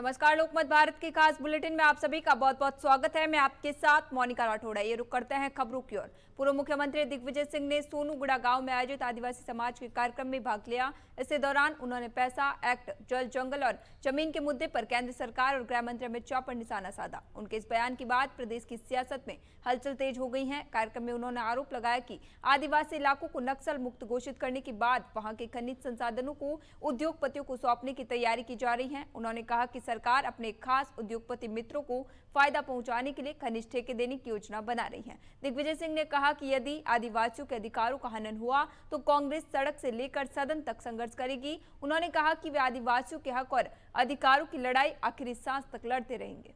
नमस्कार, लोकमत भारत के खास बुलेटिन में आप सभी का बहुत बहुत स्वागत है। मैं आपके साथ मोनिका राठौड़ा। ये रुक करते हैं खबरों की ओर। पूर्व मुख्यमंत्री दिग्विजय सिंह ने सोनूगुड़ा गांव में आयोजित आदिवासी समाज के कार्यक्रम में भाग लिया। इसी दौरान उन्होंने पैसा एक्ट, जल, जंगल और जमीन के मुद्दे पर केंद्र सरकार और गृह मंत्री अमित शाह पर निशाना साधा। उनके इस बयान के बाद प्रदेश की सियासत में हलचल तेज हो गई है। कार्यक्रम में उन्होंने आरोप लगाया कि आदिवासी इलाकों को नक्सल मुक्त घोषित करने के बाद वहां के खनिज संसाधनों को उद्योगपतियों को सौंपने की तैयारी की जा रही है। उन्होंने कहा कि सरकार अपने खास उद्योगपति मित्रों को फायदा पहुंचाने के लिए खनिज ठेके देने की योजना बना रही है। दिग्विजय सिंह ने कहा कि यदि आदिवासियों के अधिकारों का हनन हुआ तो कांग्रेस सड़क से लेकर सदन तक संघर्ष करेगी। उन्होंने कहा कि वे आदिवासियों के हक और अधिकारों की लड़ाई आखिरी सांस तक लड़ते रहेंगे।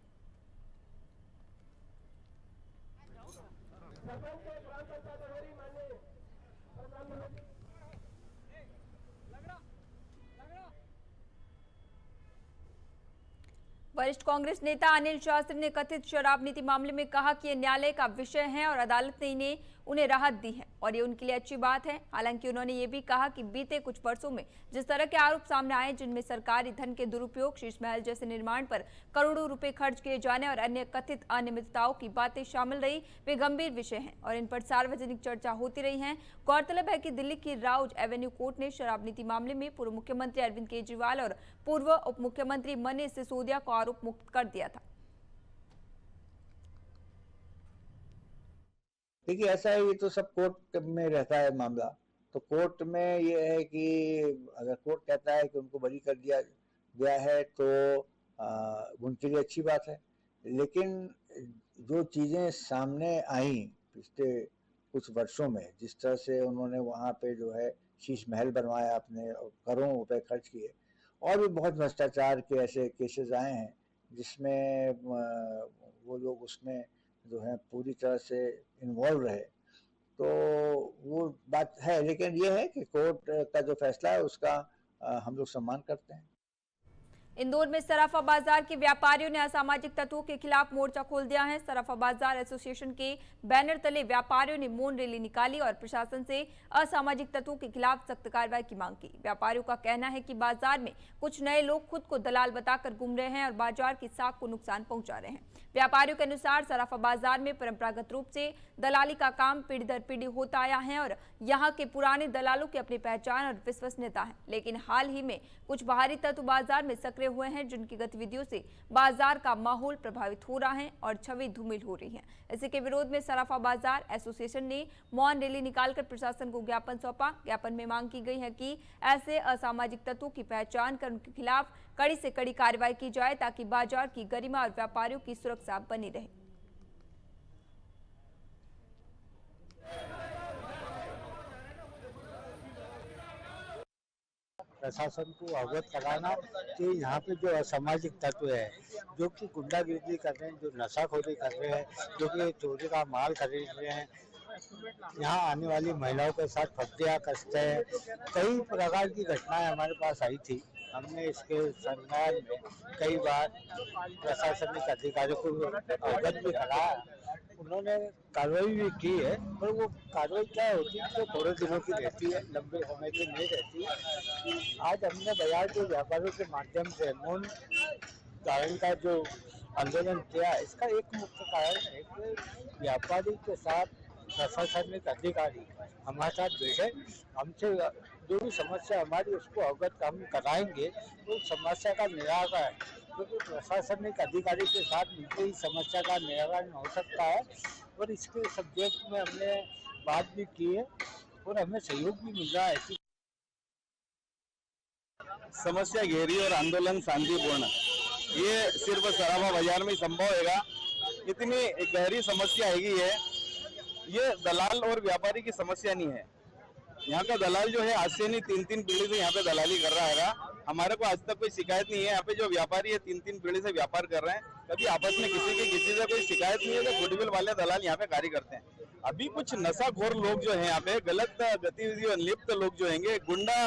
वरिष्ठ कांग्रेस नेता अनिल शास्त्री ने कथित शराब नीति मामले में कहा कि यह न्यायालय का विषय है और अदालत ने उन्हें राहत दी है और ये उनके लिए अच्छी बात है। हालांकि उन्होंने ये भी कहा कि बीते कुछ वर्षों में जिस तरह के आरोप सामने आए, जिनमें सरकारी धन के दुरुपयोग, शीश महल जैसे निर्माण पर करोड़ों रुपए खर्च किए जाने और अन्य कथित अनियमितताओं की बातें शामिल रही, वे गंभीर विषय हैं और इन पर सार्वजनिक चर्चा होती रही है। गौरतलब है कि दिल्ली की राउज एवेन्यू कोर्ट ने शराब नीति मामले में पूर्व मुख्यमंत्री अरविंद केजरीवाल और पूर्व उप मुख्यमंत्री मनीष सिसोदिया को आरोप मुक्त कर दिया था। देखिए, ऐसा है, ये तो सब कोर्ट में रहता है मामला। तो कोर्ट में ये है कि अगर कोर्ट कहता है कि उनको बरी कर दिया गया है तो उनके लिए अच्छी बात है। लेकिन जो चीज़ें सामने आई पिछले कुछ वर्षों में, जिस तरह से उन्होंने वहाँ पे जो है शीश महल बनवाया, अपने करोड़ों रुपए खर्च किए, और भी बहुत भ्रष्टाचार के ऐसे केसेस आए हैं जिसमें वो लोग उसमें जो है पूरी तरह से इन्वॉल्व रहे। तो वो बात है, लेकिन ये है कि कोर्ट का जो फैसला है उसका हम लोग सम्मान करते हैं। इंदौर में सराफा बाजार के व्यापारियों ने असामाजिक तत्वों के खिलाफ मोर्चा खोल दिया है। सराफा बाजार एसोसिएशन के बैनर तले व्यापारियों ने मौन रैली निकाली और प्रशासन से असामाजिक तत्वों के खिलाफ सख्त कार्रवाई की मांग की। व्यापारियों का कहना है कि बाजार में कुछ नए लोग खुद को दलाल बताकर घूम रहे हैं और बाजार की साख को नुकसान पहुंचा रहे हैं। व्यापारियों के अनुसार सराफा बाजार में परंपरागत रूप से दलाली का काम पीढ़ी दर पीढ़ी होता आया है और यहाँ के पुराने दलालों की अपनी पहचान और विश्वसनीयता है। लेकिन हाल ही में कुछ बाहरी तत्व बाजार में सक्रिय हुए हैं, जिनकी गतिविधियों से बाजार का माहौल प्रभावित हो रहा है और छवि धूमिल हो रही है। इसी के विरोध में सराफा बाजार एसोसिएशन ने मौन रैली निकालकर प्रशासन को ज्ञापन सौंपा। ज्ञापन में मांग की गई है कि ऐसे असामाजिक तत्वों की पहचान कर उनके खिलाफ कड़ी से कड़ी कार्रवाई की जाए ताकि बाजार की गरिमा और व्यापारियों की सुरक्षा बनी रहे। प्रशासन को अवगत कराना कि यहाँ पे जो असामाजिक तत्व है, जो कि गुंडागिरी कर रहे हैं, जो नशाखोरी कर रहे हैं, जो कि चोरी का माल खरीद रहे हैं, यहाँ आने वाली महिलाओं के साथ फटिया कसते हैं, कई प्रकार की घटनाएं हमारे पास आई थी। हमने इसके संज्ञान में कई बार प्रशासनिक अधिकारियों को अवगत भी कराया, उन्होंने कार्रवाई भी की है। पर वो कार्रवाई क्या होती है, जो थोड़े दिनों की रहती है, लंबे समय की नहीं रहती है। आज हमने बाजार के व्यापारियों के माध्यम से मौन धारण का जो आंदोलन किया, इसका एक मुख्य कारण है कि व्यापारी के साथ प्रशासनिक अधिकारी हमारे साथ बैठे, हमसे जो भी समस्या हमारी उसको अवगत हम कराएंगे तो समस्या का निराकरण, क्योंकि प्रशासनिक अधिकारी के साथ मिलकर ही समस्या का निराकरण हो सकता है। और इसके सब्जेक्ट में हमने बात भी की है और हमें सहयोग भी मिल रहा है। समस्या गहरी और आंदोलन शांतिपूर्ण, ये सिर्फ सराफा बाजार में संभव होगा। इतनी गहरी समस्या है, ये दलाल और व्यापारी की समस्या नहीं है। यहाँ का दलाल जो है आज से नहीं, 3-3 पीढ़ी से यहाँ पे दलाली कर रहा है। हमारे को आज तक कोई शिकायत नहीं है। यहाँ पे जो व्यापारी है 3-3 पीढ़ी से व्यापार कर रहे हैं, कभी आपस में किसी से कोई शिकायत नहीं है। तो गुडविल वाले दलाल यहाँ पे कार्य करते हैं। अभी कुछ नशाखोर लोग जो है यहाँ पे, गलत गतिविधियों लिप्त लोग जो हैंगे, गुंडा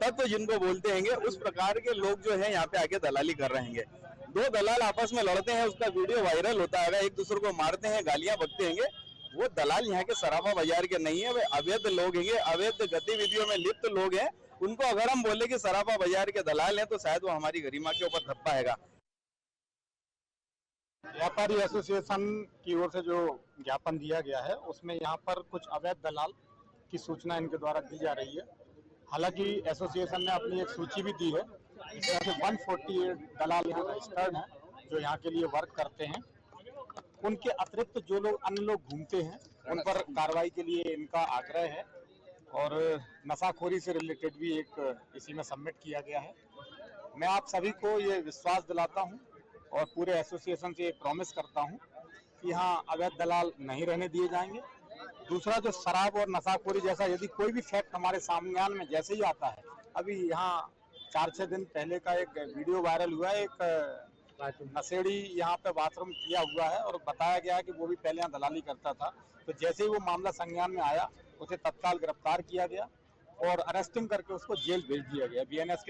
तत्व जिनको बोलते हैंगे, उस प्रकार के लोग जो है यहाँ पे आके दलाली कर रहे हैं। 2 दलाल आपस में लड़ते हैं, उसका वीडियो वायरल होता है, एक दूसरे को मारते हैं, गालियां बकते हैं। वो दलाल यहाँ के सराफा बाजार के नहीं है, वे अवैध लोग हैं, अवैध गतिविधियों में लिप्त लोग हैं। उनको अगर हम बोले कि सराफा बाजार के दलाल हैं तो शायद वो हमारी गरिमा के ऊपर धब्बा है। व्यापारी एसोसिएशन की ओर से जो ज्ञापन दिया गया है उसमें यहाँ पर कुछ अवैध दलाल की सूचना इनके द्वारा दी जा रही है। हालांकि एसोसिएशन ने अपनी एक सूची भी दी है, इसमें से 148 दलाल यहाँ रजिस्टर्ड हैं जो यहाँ के लिए वर्क करते हैं। उनके अतिरिक्त जो लोग अन्य लोग घूमते हैं उन पर कार्रवाई के लिए इनका आग्रह है और नशाखोरी से रिलेटेड भी एक इसी में सबमिट किया गया है। मैं आप सभी को ये विश्वास दिलाता हूँ और पूरे एसोसिएशन से एक प्रॉमिस करता हूँ कि यहाँ अवैध दलाल नहीं रहने दिए जाएंगे। दूसरा, जो शराब और नशाखोरी जैसा यदि कोई भी फैक्ट हमारे सामने में जैसे ही आता है, अभी यहाँ 4-6 दिन पहले का एक वीडियो वायरल हुआ है, एक नशेड़ी यहाँ पे बाथरूम किया हुआ है और बताया गया है कि वो भी पहले यहाँ दलाली करता था। तो जैसे ही वो मामला संज्ञान में आया उसे तत्काल गिरफ्तार किया गया और अरेस्टिंग करके उसको जेल भेज दिया गया। बीएनएसएस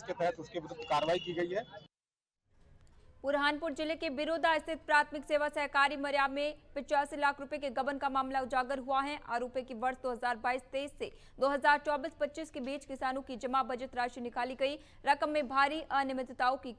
के तहत उसके विरुद्ध कार्रवाई की गई है। बुरहानपुर जिले के बिरोदा स्थित प्राथमिक सेवा सहकारी मर्याम में 85 लाख रुपए के गबन का मामला उजागर हुआ है। आरोपी की वर्ष 2022-23 से 2024-25 के बीच किसानों की जमा बचत राशि निकाली गई रकम में भारी अनियमितताओं की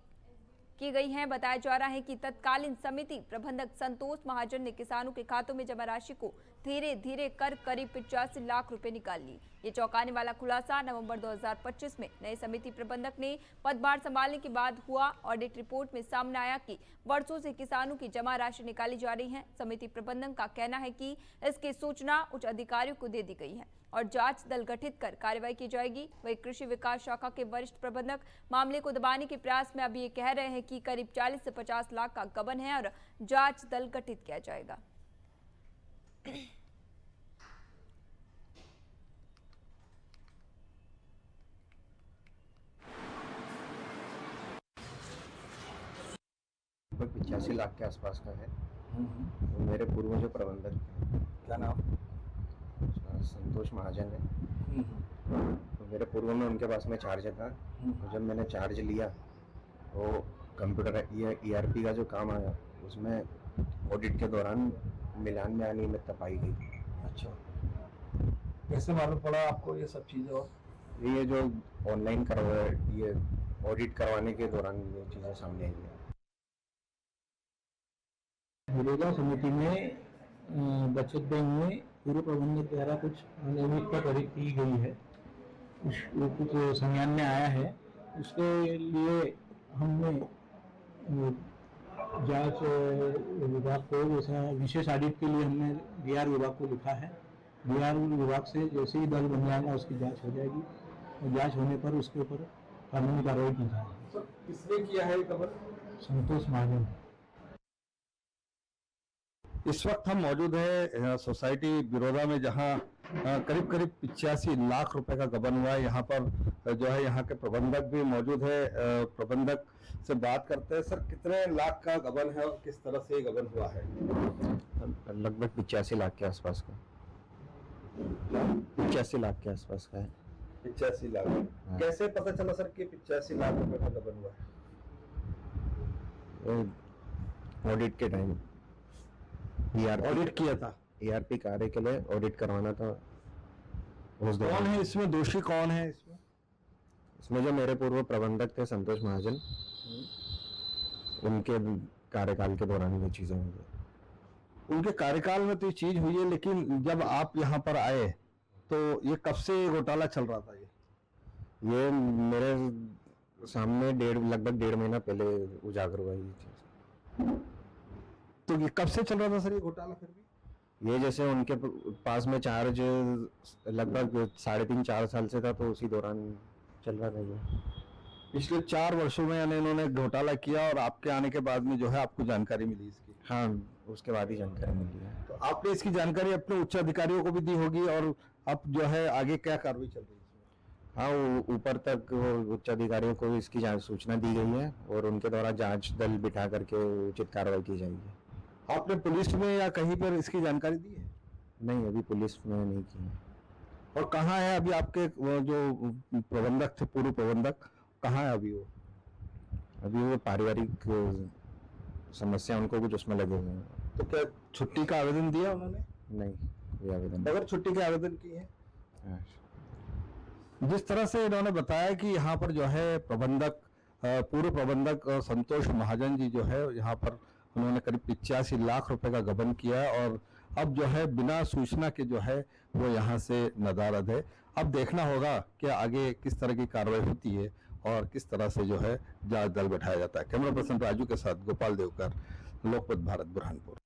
गई है। बताया जा रहा है कि तत्कालीन समिति प्रबंधक संतोष महाजन ने किसानों के खातों में जमा राशि को धीरे धीरे कर करीब 85 लाख रुपए निकाल ली। ये चौंकाने वाला खुलासा नवंबर 2025 में नए समिति प्रबंधक ने पदभार संभालने के बाद हुआ। ऑडिट रिपोर्ट में सामने आया कि वर्षों से किसानों की जमा राशि निकाली जा रही है। समिति प्रबंधक का कहना है कि इसकी सूचना उच्च अधिकारियों को दे दी गई है और जांच दल गठित कर कार्रवाई की जाएगी। वही कृषि विकास शाखा के वरिष्ठ प्रबंधक मामले को दबाने के प्रयास में अभी ये कह रहे हैं कि करीब 40 से 50 लाख का गबन है और जांच दल गठित किया जाएगा। लगभग 85 लाख के आसपास का है। तो मेरे पूर्व जो प्रबंधक थे, क्या नाम? संतोश महाजन है। तो मेरे पूर्व में उनके पास में चार्ज था। तो जब मैंने चार्ज लिया तो कंप्यूटर ERP का जो काम आया उसमें ऑडिट के दौरान मिलान में अनियमितता पाई गई। अच्छा, कैसे मालूम पड़ा आपको ये सब चीज़ें? और ये जो ऑनलाइन ये ऑडिट करवाने के दौरान ये चीज़ें सामने आई हैं। बिरोदा समिति में बचत बैंक में पूर्व प्रबंधक द्वारा कुछ अनियमितता की गई है, कुछ संज्ञान में आया है। उसके लिए हमने जांच विभाग को, जैसा विशेष ऑडिट के लिए हमने BR विभाग को लिखा है। BR विभाग से जैसे ही दल बन जाएगा उसकी जांच हो जाएगी और जांच होने पर उसके ऊपर कानूनी कार्रवाई की जाएगी। किसने किया है खबर? संतोष महाजन। इस वक्त हम मौजूद है सोसाइटी बिरोदा में, जहां करीब 85 लाख रुपए का गबन हुआ है। यहाँ पर जो है यहाँ के प्रबंधक भी मौजूद है। प्रबंधक से बात करते हैं। सर, कितने लाख का गबन है और किस तरह से गबन हुआ है? लगभग 85 लाख के आसपास का। 85 लाख के आसपास का है। 85 लाख। कैसे पता चला सर कि 85 लाख रुपए का गबन हुआ है? ऑडिट के टाइम ऑडिट किया था। ERP कार्य के लिए ऑडिट करवाना था। उस कौन है इसमें दोषी? कौन है इसमें जो मेरे पूर्व प्रबंधक थे संतोष महाजन, उनके कार्यकाल के दौरान ये चीजें हुई। उनके कार्यकाल में तो ये चीज हुई है, लेकिन जब आप यहाँ पर आए तो ये कब से घोटाला चल रहा था? ये मेरे सामने लगभग 1.5 महीना पहले उजागर हुआ ये चीज। तो ये कब से चल रहा था सर ये घोटाला? फिर भी ये जैसे उनके पास में चार्ज लगभग 3.5-4 साल से था, तो उसी दौरान चल रहा था ये। पिछले 4 वर्षों में यानी इन्होंने घोटाला किया और आपके आने के बाद में जो है आपको जानकारी मिली इसकी? हाँ, उसके बाद ही जानकारी मिली है। तो आपने इसकी जानकारी अपने उच्च अधिकारियों को भी दी होगी, और अब जो है आगे क्या कार्रवाई चल रही है? हाँ, ऊपर तक उच्च अधिकारियों को इसकी सूचना दी गई है और उनके द्वारा जांच दल बिठा करके उचित कार्रवाई की जाएगी। आपने पुलिस में या कहीं पर इसकी जानकारी दी है? नहीं, अभी पुलिस में नहीं की है। और कहाँ है अभी आपके जो प्रबंधक थे, पूर्व प्रबंधक, कहाँ है अभी वो? अभी वो पारिवारिक समस्या उनको कुछ उसमें लगे हुए हैं। तो क्या छुट्टी का आवेदन दिया उन्होंने? नहीं, कोई आवेदन बगैर छुट्टी के आवेदन किए हैं। नहीं। जिस तरह से इन्होंने बताया कि यहाँ पर जो है प्रबंधक पूर्व प्रबंधक संतोष महाजन जी जो है यहाँ पर उन्होंने करीब 85 लाख रुपए का गबन किया है और अब जो है बिना सूचना के जो है वो यहाँ से नदारद है। अब देखना होगा कि आगे किस तरह की कार्रवाई होती है और किस तरह से जो है जांच दल बैठाया जाता है। कैमरा पर्सन राजू के साथ गोपाल देवकर, लोकमत भारत, बुरहानपुर।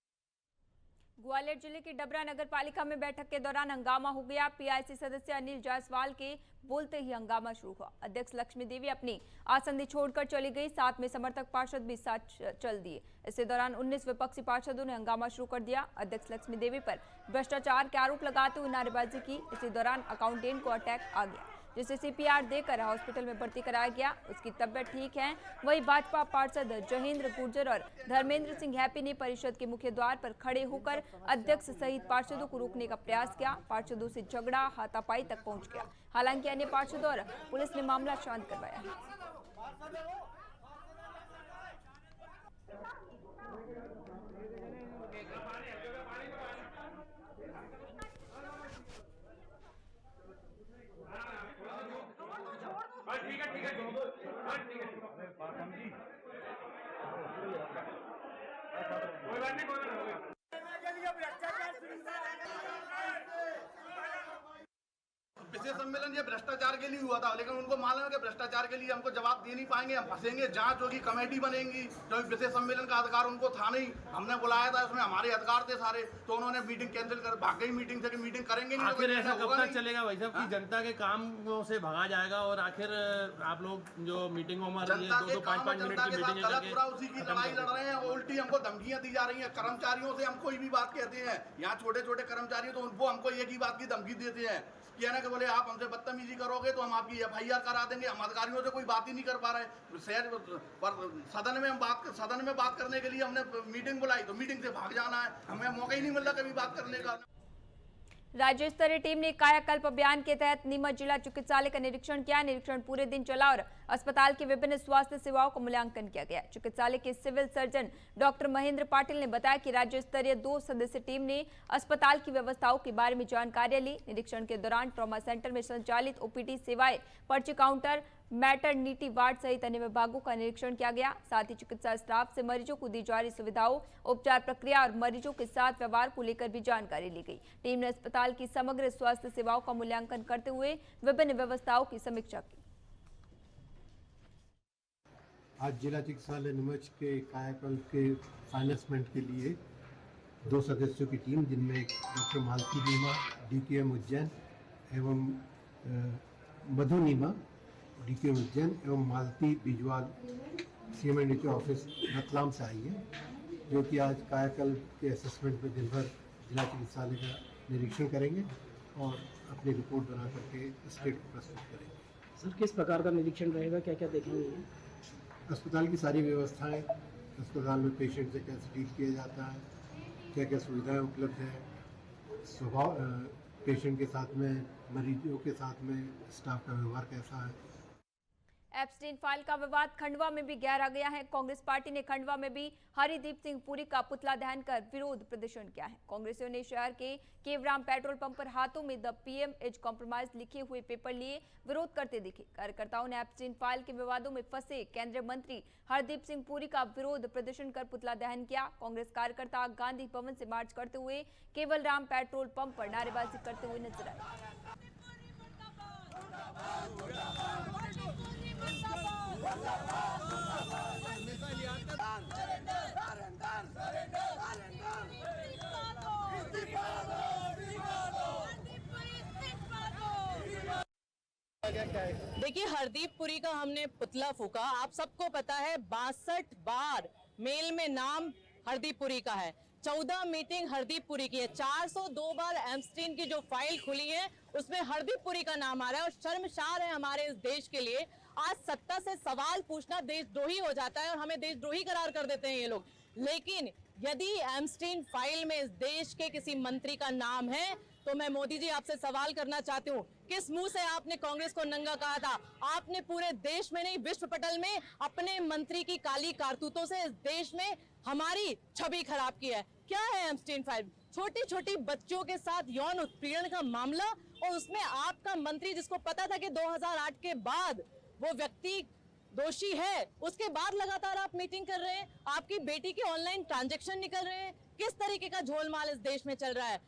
ग्वालियर जिले की डबरा नगर पालिका में बैठक के दौरान हंगामा हो गया। पीआईसी सदस्य अनिल जायसवाल के बोलते ही हंगामा शुरू हुआ। अध्यक्ष लक्ष्मी देवी अपनी आसंदी छोड़कर चली गई, साथ में समर्थक पार्षद भी साथ चल दिए। इसी दौरान 19 विपक्षी पार्षदों ने हंगामा शुरू कर दिया। अध्यक्ष लक्ष्मी देवी पर भ्रष्टाचार के आरोप लगाते हुए नारेबाजी की। इसी दौरान अकाउंटेंट को अटैक आ गया, जिसे सीपीआर देकर हॉस्पिटल में भर्ती कराया गया। उसकी तबियत ठीक है। वहीं भाजपा पार्षद जहेंद्र गुर्जर और धर्मेंद्र सिंह हैप्पी ने परिषद के मुख्य द्वार पर खड़े होकर अध्यक्ष सहित पार्षदों को रोकने का प्रयास किया। पार्षदों से झगड़ा हाथापाई तक पहुंच गया। हालांकि अन्य पार्षदों और पुलिस ने मामला शांत करवाया। पिछले सम्मेलन ये भ्रष्टाचार के लिए हुआ था, लेकिन उनको मालूम है कि भ्रष्टाचार के लिए हमको जवाब दे नहीं पाएंगे, हम फंसेंगे। जांच होगी, कमेटी बनेगी, क्योंकि पिछले सम्मेलन का अधिकार उनको था नहीं। हमने बुलाया था, उसमें हमारे अधिकार थे सारे, तो उन्होंने मीटिंग कैंसिल कर भाग गई मीटिंग से कि मीटिंग करेंगे नहीं। आखिर ऐसा कब तक चलेगा भाई साहब कि जनता के कामों से भगा जाएगा और आखिर आप लोग जो मीटिंगों में 2-5 मिनट की मीटिंग पूरा उसी की लड़ाई लड़ रहे हैं। उल्टी हमको धमकियां दी जा रही हैं। कर्मचारियों से हम कोई भी बात कहते हैं, यहाँ छोटे छोटे कर्मचारी, तो वो हमको एक ही बात की धमकी देते हैं कि है ना कि बोले आप हमसे बदतमीजी करोगे तो हम आपकी एफआईआर करा देंगे। हम अधिकारियों से कोई बात ही नहीं कर पा रहे। शहर पर सदन में बात करने के लिए हमने मीटिंग बुलाई तो मीटिंग से भाग जाना है। हमें मौका ही नहीं मिल रहा कभी बात करने का। राज्य स्तरीय टीम ने कायाकल्प अभियान के तहत नीमच जिला चिकित्सालय का निरीक्षण किया। निरीक्षण पूरे दिन चला और अस्पताल की विभिन्न स्वास्थ्य सेवाओं का मूल्यांकन किया गया। चिकित्सालय के civil surgeon doctor Mahendra Patil ने बताया कि राज्य स्तरीय 2 सदस्यीय टीम ने अस्पताल की व्यवस्थाओं के बारे में जानकारी ली। निरीक्षण के दौरान ट्रॉमा सेंटर में संचालित ओपीडी सेवाएं, पर्ची काउंटर, मैटरनिटी वार्ड सहित अन्य विभागों का निरीक्षण किया गया। साथ ही चिकित्सा स्टाफ से मरीजों को दी जा रही सुविधाओं, उपचार प्रक्रिया और मरीजों के साथ व्यवहार को लेकर भी जानकारी ली गई। टीम ने अस्पताल की समग्र स्वास्थ्य सेवाओं का मूल्यांकन करते हुए विभिन्न व्यवस्थाओं की समीक्षा की। आज जिला चिकित्सालय नीमच के कायाकल्प के फाइनेंसमेंट के लिए 2 सदस्यों की टीम, जिनमें डॉक्टर मालती नीमा डीकेएम उज्जैन एवं मधु नीमा डीकेएम उज्जैन एवं मालती बिजवाल सीएमएनएचओ ऑफिस रतलाम से आई है, जो कि आज कायाकल्प के असेसमेंट में दिन भर जिला चिकित्सालय का निरीक्षण करेंगे और अपनी रिपोर्ट बना करके स्टेट को प्रस्तुत करेंगे। सर, किस प्रकार का निरीक्षण रहेगा, क्या क्या देखेंगे? अस्पताल की सारी व्यवस्थाएं, अस्पताल में पेशेंट से कैसे डील किया जाता है, क्या क्या सुविधाएं उपलब्ध है, स्वभाव पेशेंट के साथ में, मरीजों के साथ में स्टाफ का व्यवहार कैसा है। एप्स्टीन फाइल का विवाद खंडवा में भी गहरा गया है। कांग्रेस पार्टी ने खंडवा में भी हरिदीप सिंह पुरी का पुतला दहन कर विरोध प्रदर्शन किया है। कांग्रेसियों ने शहर के केवराम पेट्रोल पंप पर हाथों में द पीएम इज कॉम्प्रोमाइज लिखे हुए पेपर लिए विरोध करते दिखे। कार्यकर्ताओं ने एप्स्टीन फाइल के विवादों में फंसे केंद्रीय मंत्री हरदीप सिंह पुरी का विरोध प्रदर्शन कर पुतला दहन किया। कांग्रेस कार्यकर्ता गांधी भवन से मार्च करते हुए केवलराम पेट्रोल पंप पर नारेबाजी करते हुए नजर आए। देखिए, हरदीप पुरी का हमने पुतला फूका। आप सबको पता है 62 बार मेल में नाम हरदीप पुरी का है। 14 मीटिंग हरदीप पुरी की है। 402 बार एप्स्टीन की जो फाइल खुली है उसमें हरदीप पुरी का नाम आ रहा है और शर्मसार है हमारे इस देश के लिए। आज सत्ता से सवाल पूछना देशद्रोही हो जाता है और हमें देशद्रोही करार कर देते हैं ये लोग। लेकिन यदि एप्स्टीन फाइल में इस देश के किसी मंत्री का नाम है तो मैं मोदी जी आपसे सवाल करना चाहती हूँ, किस मुंह से आपने कांग्रेस को नंगा कहा था? आपने पूरे देश में नहीं, विश्व पटल में अपने मंत्री की काली कारतूतों से इस देश में हमारी छवि खराब की है। क्या है एप्स्टीन फाइल? छोटी छोटी बच्चियों के साथ यौन उत्पीड़न का मामला, और उसमें आपका मंत्री, जिसको पता था कि 2008 के बाद वो व्यक्ति दोषी है, उसके बाद लगातार आप मीटिंग कर रहे हैं। आपकी बेटी के ऑनलाइन ट्रांजैक्शन निकल रहे हैं। किस तरीके का झोलमाल इस देश में चल रहा है?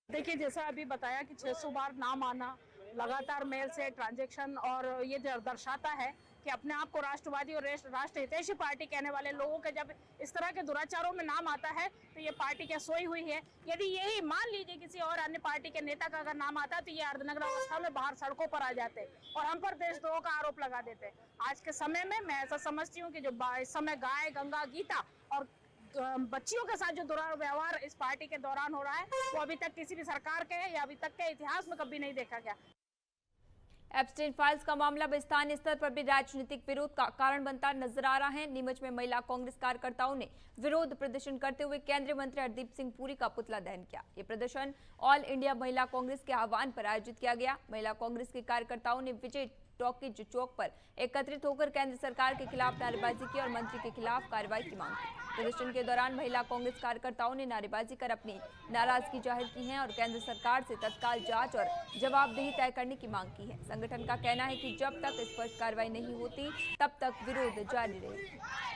देखिए, जैसा अभी बताया कि 600 बार नाम आना, लगातार मेल से ट्रांजैक्शन, और ये दर्शाता है कि अपने आप को राष्ट्रवादी और राष्ट्र हितैषी पार्टी कहने वाले लोगों के जब इस तरह के दुराचारों में नाम आता है तो ये पार्टी क्या सोई हुई है? यदि यही मान लीजिए किसी और अन्य पार्टी के नेता का अगर नाम आता तो ये अर्धनग्न अवस्था में बाहर सड़कों पर आ जाते और हम पर देशद्रोह का आरोप लगा देते। आज के समय में मैं ऐसा समझती हूँ कि जो इस समय गाय, गंगा, गीता और बच्चियों के साथ जो दुर्व्यवहार इस पार्टी के दौरान हो रहा है वो अभी तक किसी भी सरकार के या अभी तक के इतिहास में कभी नहीं देखा गया। एप्स्टाइन फाइल्स का मामला अब स्थानीय स्तर पर भी राजनीतिक विरोध का कारण बनता नजर आ रहा है। नीमच में महिला कांग्रेस कार्यकर्ताओं ने विरोध प्रदर्शन करते हुए केंद्रीय मंत्री हरदीप सिंह पुरी का पुतला दहन किया। ये प्रदर्शन ऑल इंडिया महिला कांग्रेस के आह्वान पर आयोजित किया गया। महिला कांग्रेस के कार्यकर्ताओं ने विजय टॉकीज चौक पर एकत्रित होकर केंद्र सरकार के खिलाफ नारेबाजी की और मंत्री के खिलाफ कार्रवाई की मांग की। प्रदर्शन के दौरान महिला कांग्रेस कार्यकर्ताओं ने नारेबाजी कर अपनी नाराजगी जाहिर की है और केंद्र सरकार से तत्काल जांच और जवाबदेही तय करने की मांग की है। संगठन का कहना है कि जब तक स्पष्ट कार्रवाई नहीं होती तब तक विरोध जारी रहेगा।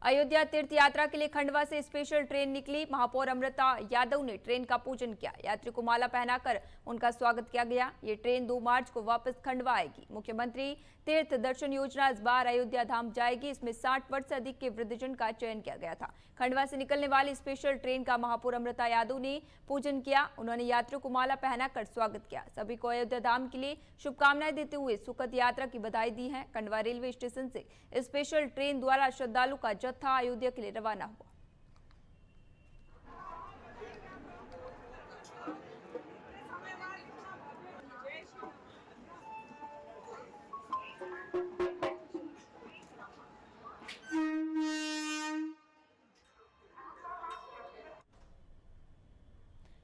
अयोध्या तीर्थ यात्रा के लिए खंडवा से स्पेशल ट्रेन निकली। महापौर अमृता यादव ने ट्रेन का पूजन किया। यात्री को माला पहनाकर उनका स्वागत किया गया। ये ट्रेन 2 मार्च को वापस खंडवा आएगी। मुख्यमंत्री तीर्थ दर्शन योजना इस बार अयोध्या धाम जाएगी। इसमें 60 वर्ष से अधिक के वृद्धजन का चयन किया गया था। खंडवा से निकलने वाली स्पेशल ट्रेन का महापौर अमृता यादव ने पूजन किया। उन्होंने यात्रियों को माला पहनाकर स्वागत किया। सभी को अयोध्या धाम के लिए शुभकामनाएं देते हुए सुखद यात्रा की बधाई दी है। खंडवा रेलवे स्टेशन से स्पेशल ट्रेन द्वारा श्रद्धालु का जत्था अयोध्या के लिए रवाना हुआ।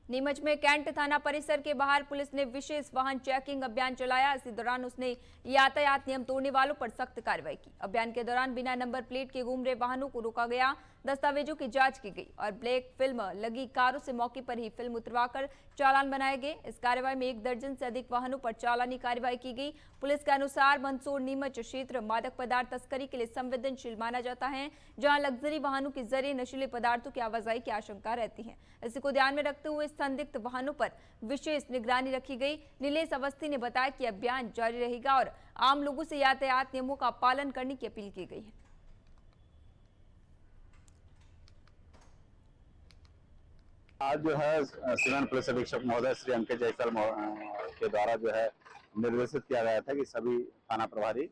नीमच में कैंट थाना परिसर के बाहर पुलिस ने विशेष वाहन चेकिंग अभियान चलाया। इसी दौरान उसने यातायात नियम तोड़ने वालों पर सख्त कार्रवाई की। अभियान के दौरान बिना नंबर प्लेट के घूम रहे वाहनों को रोका गया, दस्तावेजों की जांच की गई और ब्लैक फिल्म लगी कारों से मौके पर ही फिल्म उतरवाकर चालान बनाए गए। इस कार्रवाई में 1 दर्जन से अधिक वाहनों पर चालानी कार्रवाई की गई। पुलिस के अनुसार मंदसौर नीमच क्षेत्र मादक पदार्थ तस्करी के लिए संवेदनशील माना जाता है, जहां लग्जरी वाहनों के जरिए नशीले पदार्थों की आवाजाही की आशंका रहती है। इसी को ध्यान में रखते हुए संदिग्ध वाहनों पर विशेष निगरानी रखी गई। नीलेश अवस्थी ने बताया कि अभियान जारी रहेगा और आम लोगों से यातायात नियमों का पालन करने की अपील की गई है। आज जो है सीमांत पुलिस अधीक्षक महोदय श्री अंकित जायसवाल के द्वारा जो है निर्देशित किया गया था कि सभी थाना प्रभारी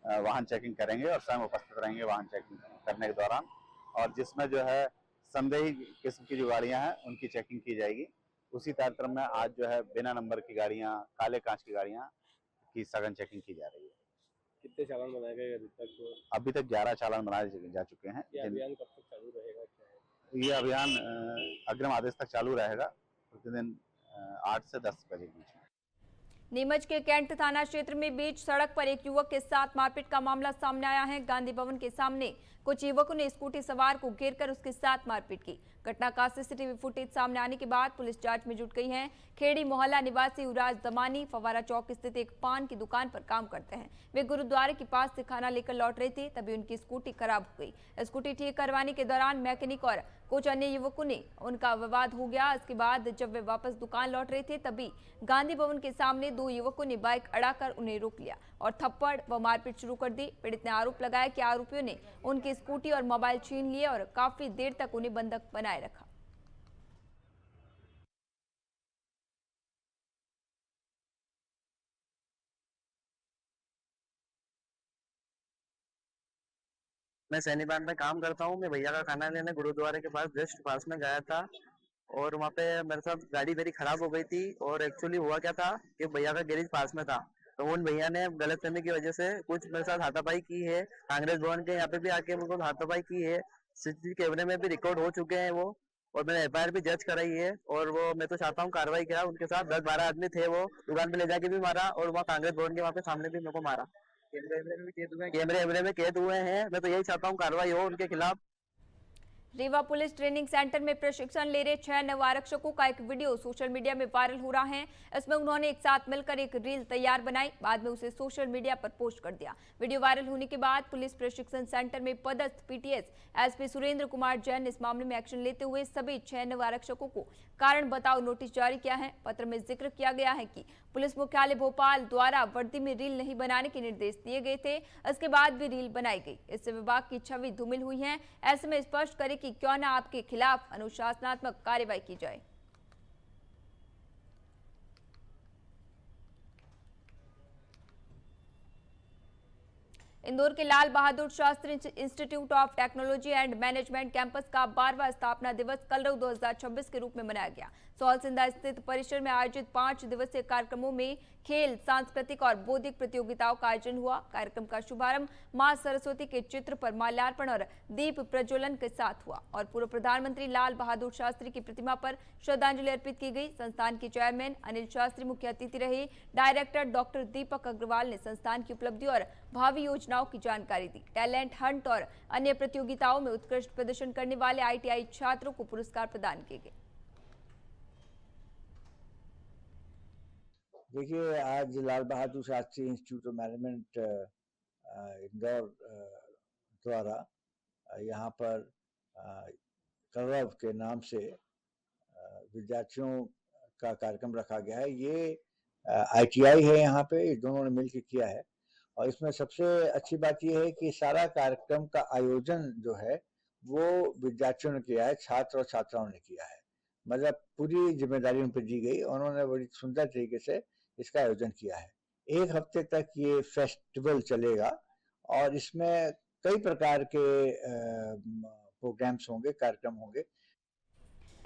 वाहन चेकिंग करेंगे और स्वयं उपस्थित रहेंगे वाहन चेकिंग करने के दौरान, और जिसमें जो है संदेही किस्म की जो गाड़ियां हैं उनकी चेकिंग की जाएगी। उसी कार्यक्रम में आज जो है बिना नंबर की गाड़ियां, काले कांच की गाड़ियां की सघन चेकिंग की जा रही है। कितने चालान बनाए गए अभी तक? अभी तक 11 चालान बनाए जा चुके हैं। ये अभियान कब तक चालू रहेगा? ये अभियान अग्रिम आदेश तक चालू रहेगा, प्रतिदिन 8 से 10 बजे के बीच में। नीमच के कैंट थाना क्षेत्र में बीच सड़क पर एक युवक के साथ मारपीट का मामला सामने आया है। गांधी भवन के सामने कुछ युवकों ने स्कूटी सवार को घेरकर उसके साथ मारपीट की। घटना का सीसीटीवी फुटेज सामने आने के बाद पुलिस जांच में जुट गई है। खेड़ी मोहल्ला निवासी युवराज दमानी फवारा चौक स्थित एक पान की दुकान पर काम करते हैं। वे गुरुद्वारे के पास से खाना लेकर लौट रहे थे, तभी उनकी स्कूटी खराब हो गई। स्कूटी ठीक करवाने के दौरान मैकेनिक और कुछ अन्य युवकों ने उनका विवाद हो गया। इसके बाद जब वे वापस दुकान लौट रहे थे तभी गांधी भवन के सामने 2 युवकों ने बाइक अड़ाकर उन्हें रोक लिया और थप्पड़ व मारपीट शुरू कर दी। पीड़ित ने आरोप लगाया कि आरोपियों ने उनकी स्कूटी और मोबाइल छीन लिए और काफी देर तक उन्हें बंधक बनाए रखा। मैं सैनिबान में काम करता हूँ। मैं भैया का खाना लेने गुरुद्वारे के पास जस्ट पास में गया था और वहाँ पे मेरे साथ गाड़ी मेरी खराब हो गई थी। और एक्चुअली हुआ क्या था कि भैया का गैरेज पास में था, तो उन भैया ने गलतफहमी की वजह से कुछ मेरे साथ हाथापाई की है। कांग्रेस भवन के यहाँ पे भी आके मेरे को हाथापाई की है। सीसीटीवी कैमरे में भी रिकॉर्ड हो चुके हैं वो, और मैंने एफआईआर भी दर्ज कराई है। और वो मैं तो चाहता हूँ कार्रवाई किया। उनके साथ 10-12 आदमी थे, वो दुकान पे ले जाके भी मारा और वहाँ कांग्रेस भवन के वहाँ पे सामने भी मेरे को मारा। कैमरे में कैद हुए हैं। मैं तो यही चाहता हूँ कार्रवाई हो उनके खिलाफ। रीवा पुलिस ट्रेनिंग सेंटर में प्रशिक्षण ले रहे 6 नव आरक्षकों का एक वीडियो सोशल मीडिया में वायरल हो रहा है। इसमें उन्होंने एक साथ मिलकर एक रील तैयार बनाई, बाद में उसे सोशल मीडिया पर पोस्ट कर दिया। वीडियो वायरल होने के बाद पुलिस प्रशिक्षण सेंटर में पदस्थ पीटीएस एसपी सुरेंद्र कुमार जैन ने इस मामले में एक्शन लेते हुए सभी 6 नव आरक्षकों को कारण बताओ नोटिस जारी किया है। पत्र में जिक्र किया गया है कि पुलिस मुख्यालय भोपाल द्वारा वर्दी में रील नहीं बनाने के निर्देश दिए गए थे, इसके बाद भी रील बनाई गई। इससे विभाग की छवि धूमिल हुई है। ऐसे में स्पष्ट करें कि क्यों न आपके खिलाफ अनुशासनात्मक कार्रवाई की जाए। इंदौर के Lal Bahadur Shastri institute of technology and management campus का 12वां स्थापना दिवस कलरव 2026 के रूप में मनाया गया। सौलसिंदा स्थित परिसर में आयोजित 5 दिवसीय कार्यक्रमों में खेल, सांस्कृतिक और बौद्धिक प्रतियोगिताओं का आयोजन हुआ। कार्यक्रम का शुभारंभ मां सरस्वती के चित्र पर माल्यार्पण और दीप प्रज्वलन के साथ हुआ और पूर्व प्रधानमंत्री लाल बहादुर शास्त्री की प्रतिमा पर श्रद्धांजलि अर्पित की गई। संस्थान के चेयरमैन अनिल शास्त्री मुख्य अतिथि रहे। डायरेक्टर डॉक्टर दीपक अग्रवाल ने संस्थान की उपलब्धि और भावी योजनाओं की जानकारी दी। टैलेंट हंट और अन्य प्रतियोगिताओं में उत्कृष्ट प्रदर्शन करने वाले ITI छात्रों को पुरस्कार प्रदान किए गए। देखिए, आज Lal Bahadur Shastri institute of management Indore द्वारा यहाँ पर कलरव के नाम से विद्यार्थियों का कार्यक्रम रखा गया है। ये ITI है, यहाँ पे ये दोनों ने मिलकर किया है और इसमें सबसे अच्छी बात यह है कि सारा कार्यक्रम का आयोजन जो है वो विद्यार्थियों ने किया है, छात्र और छात्राओं ने किया है। मतलब पूरी जिम्मेदारी उन पर दी गई। उन्होंने बड़ी सुंदर तरीके से इसका आयोजन किया है। 1 हफ्ते तक ये फेस्टिवल चलेगा और इसमें कई प्रकार के प्रोग्राम्स होंगे, कार्यक्रम होंगे।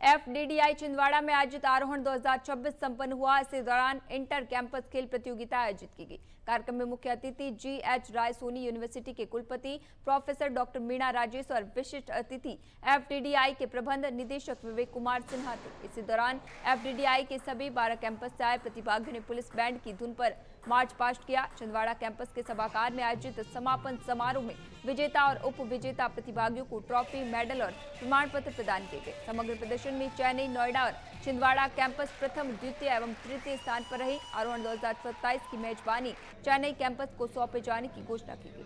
FDDI छिंदवाड़ा में आयोजित आरोहण 2026 संपन्न हुआ। इस दौरान इंटर कैंपस खेल प्रतियोगिता आयोजित की गई। कार्यक्रम में मुख्य अतिथि GH राय सोनी यूनिवर्सिटी के कुलपति प्रोफेसर डॉक्टर मीणा राजेश और विशिष्ट अतिथि FDDI के प्रबंध निदेशक विवेक कुमार सिन्हा थे। इसी दौरान FDDI के सभी 12 कैंपस से आए प्रतिभागियों ने पुलिस बैंड की धुन पर मार्च पास्ट किया। छिंदवाड़ा कैंपस के सभागार में आयोजित समापन समारोह में विजेता और उप विजेता प्रतिभागियों को ट्रॉफी, मेडल और प्रमाण पत्र प्रदान किए गए। समग्र प्रदर्शन में चेन्नई, नोएडा और छिंदवाड़ा कैंपस प्रथम, द्वितीय एवं तृतीय स्थान पर रही। आरोहण 2027 की मेजबानी चेन्नई कैंपस को सौंपे जाने की घोषणा की गई।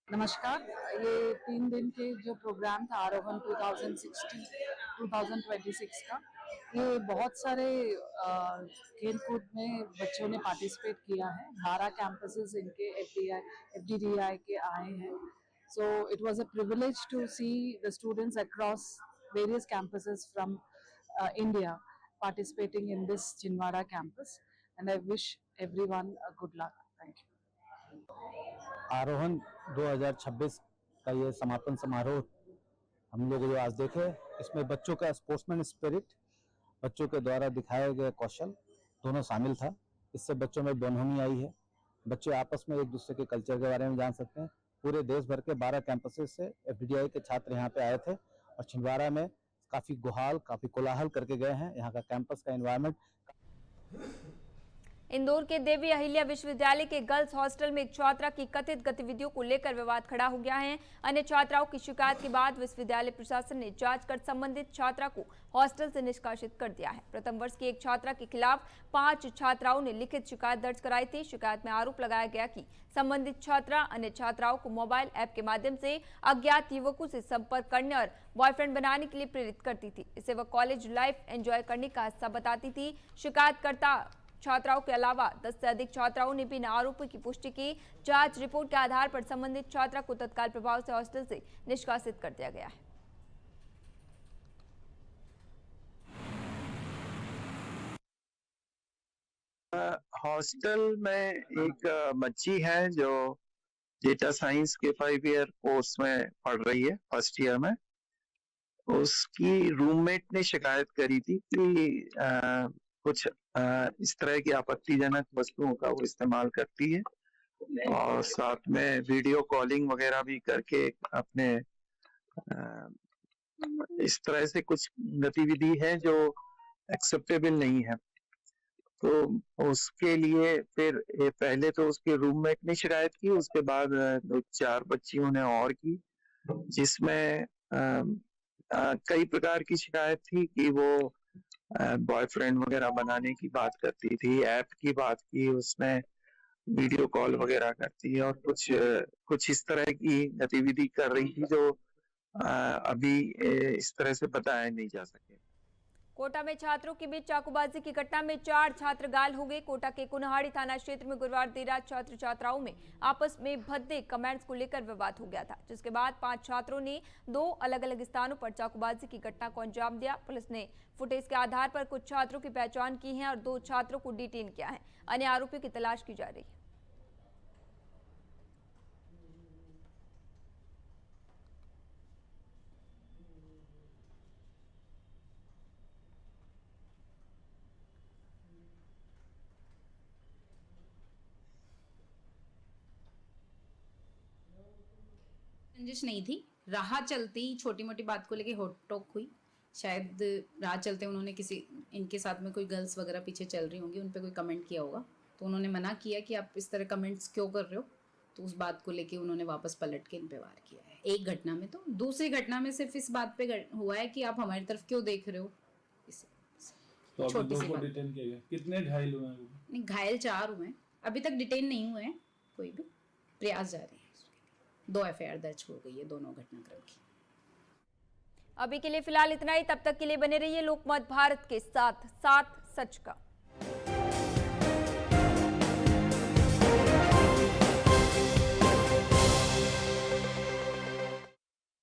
नमस्कार। ये 3 दिन के जो प्रोग्राम था आरोहण 2026 का, ये बहुत सारे खेल कूद में बच्चों ने पार्टिसिपेट किया है। 12 कैंपसेस इनके FDDI के आए हैं। So it was a privilege to see the students across various campuses from India participating in this Chinwara campus, and I wish everyone a good luck. Thank you. आरोहण 2026 का ये समापन समारोह हम लोग जो आज देखे, इसमें बच्चों का स्पोर्ट्समैन स्पिरिट, बच्चों के द्वारा दिखाए गए कौशल दोनों शामिल था। इससे बच्चों में बनहोनी आई है। बच्चे आपस में एक दूसरे के कल्चर के बारे में जान सकते हैं। पूरे देश भर के 12 कैंपसेस से FDDI के छात्र यहाँ पे आए थे और छिंदवाड़ा में काफी कोलाहल करके गए हैं। यहाँ का कैंपस का एनवायरनमेंट। इंदौर के देवी अहिल्या विश्वविद्यालय के गर्ल्स हॉस्टल में एक छात्रा की कथित गतिविधियों को लेकर विवाद खड़ा हो गया है। अन्य छात्राओं की शिकायत के बाद विश्वविद्यालय प्रशासन ने जांच कर संबंधित छात्रा को हॉस्टल से निष्कासित कर दिया है। प्रथम वर्ष की एक छात्रा के खिलाफ 5 छात्राओं ने लिखित शिकायत दर्ज कराई थी। शिकायत में आरोप लगाया गया कि संबंधित छात्रा अन्य छात्राओं को मोबाइल ऐप के माध्यम से अज्ञात युवकों से संपर्क करने और बॉयफ्रेंड बनाने के लिए प्रेरित करती थी। इसे वह कॉलेज लाइफ एंजॉय करने का हिस्सा बताती थी। शिकायतकर्ता छात्राओं के अलावा 10 से अधिक छात्राओं ने भी इन आरोपों की पुष्टि की। जांच रिपोर्ट के आधार पर संबंधित छात्रा को तत्काल प्रभाव से हॉस्टल से निष्कासित कर दिया गया है। हॉस्टल में एक बच्ची है जो डेटा साइंस के 5 ईयर कोर्स में पढ़ रही है, फर्स्ट ईयर में। उसकी रूममेट ने शिकायत करी थी कि कुछ इस तरह की आपत्तिजनक वस्तुओं का वो इस्तेमाल करती है और साथ में वीडियो कॉलिंग वगैरह भी करके अपने इस तरह से कुछ गतिविधि है जो एक्सेप्टेबल नहीं है। तो उसके लिए फिर पहले तो उसके रूममेट ने शिकायत की, उसके बाद 4 बच्चियों ने और की, जिसमें कई प्रकार की शिकायत थी कि वो बॉयफ्रेंड वगैरह बनाने की बात करती थी, ऐप की बात की, उसमें वीडियो कॉल वगैरह करती है, और कुछ इस तरह की गतिविधि कर रही थी जो अभी इस तरह से बताया नहीं जा सके। कोटा में छात्रों के बीच चाकूबाजी की घटना में 4 छात्र घायल हो गए। कोटा के कुन्हाड़ी थाना क्षेत्र में गुरुवार देर रात छात्र छात्राओं में आपस में भद्दे कमेंट्स को लेकर विवाद हो गया था, जिसके बाद 5 छात्रों ने 2 अलग अलग स्थानों पर चाकूबाजी की घटना को अंजाम दिया। पुलिस ने फुटेज के आधार पर कुछ छात्रों की पहचान की है और 2 छात्रों को डिटेन किया है। अन्य आरोपियों की तलाश की जा रही है। रंजिश नहीं थी, राह चलती छोटी मोटी बात को लेके होट टोक हुई। शायद राह चलते उन्होंने इनके साथ में कोई गर्ल्स वगैरह पीछे चल रही होंगी, उन पे कोई कमेंट किया होगा, तो उन्होंने मना किया कि आप इस तरह कमेंट्स क्यों कर रहे हो, तो उस बात को लेके उन्होंने वापस पलट के इन पे वार किया है। एक घटना में, तो दूसरी घटना में सिर्फ इस बात पे हुआ है कि आप हमारी तरफ क्यों देख रहे हो। तो छोटी सी बात। डिटेन किया गया। कितने घायल हुए हैं? नहीं, घायल 4 हुए हैं, अभी तक डिटेन नहीं हुए हैं कोई भी, प्रयास जारी है। 2 FIR दर्ज हो गई है दोनों घटनाक्रम की। अभी के लिए फिलहाल इतना ही। तब तक के लिए बने रहिए लोकमत भारत के साथ सच का।